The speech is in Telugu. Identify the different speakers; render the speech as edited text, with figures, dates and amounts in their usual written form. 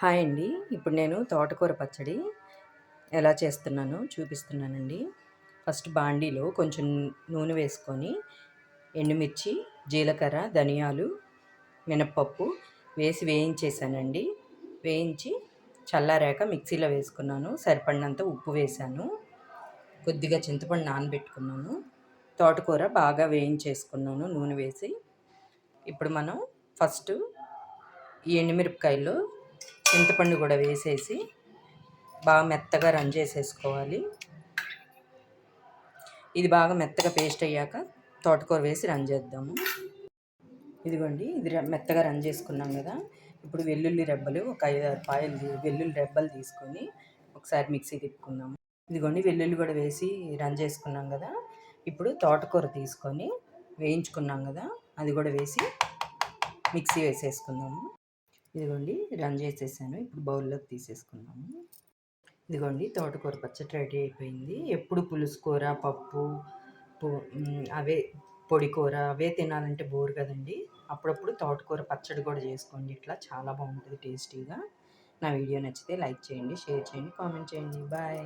Speaker 1: హాయ్ అండి. ఇప్పుడు నేను తోటకూర పచ్చడి ఎలా చేస్తున్నానో చూపిస్తున్నానండి. ఫస్ట్ బాండీలో కొంచెం నూనె వేసుకొని ఎండుమిర్చి, జీలకర్ర, ధనియాలు, మినప్పప్పు వేసి వేయించేసానండి. వేయించి చల్లారాక మిక్సీలో వేసుకున్నాను. సరిపడినంత ఉప్పు వేశాను. కొద్దిగా చింతపండు నానబెట్టుకున్నాను. తోటకూర బాగా వేయించేసుకున్నాను నూనె వేసి. ఇప్పుడు మనం ఫస్ట్ ఈ ఎండుమిరపకాయలు చింతపండు కూడా వేసేసి బాగా మెత్తగా చేసేసుకోవాలి. ఇది బాగా మెత్తగా పేస్ట్ అయ్యాక తోటకూర వేసి చేద్దాము. ఇదిగోండి, ఇది మెత్తగా చేసుకున్నాం కదా. ఇప్పుడు వెల్లుల్లి రెబ్బలు ఒక 5-6 పాయలు వెల్లుల్లి రెబ్బలు తీసుకొని ఒకసారి మిక్సీ తిప్పుకుందాము. ఇదిగోండి, వెల్లుల్లి కూడా వేసి చేసుకున్నాం కదా. ఇప్పుడు తోటకూర తీసుకొని వేయించుకున్నాం కదా, అది కూడా వేసి మిక్సీ వేసేసుకుందాము. ఇదిగోండి, చేసేసాను. ఇప్పుడు బౌల్లోకి తీసేసుకుందాము. ఇదిగోండి, తోటకూర పచ్చడి రెడీ అయిపోయింది. ఎప్పుడు పులుసు కూర, పప్పు, అవే పొడి కూర అవే తినాలంటే బోరు కదండి. అప్పుడప్పుడు తోటకూర పచ్చడి కూడా చేసుకోండి. ఇట్లా చాలా బాగుంటుంది టేస్టీగా. నా వీడియో నచ్చితే లైక్ చేయండి, షేర్ చేయండి, కామెంట్ చేయండి. బాయ్.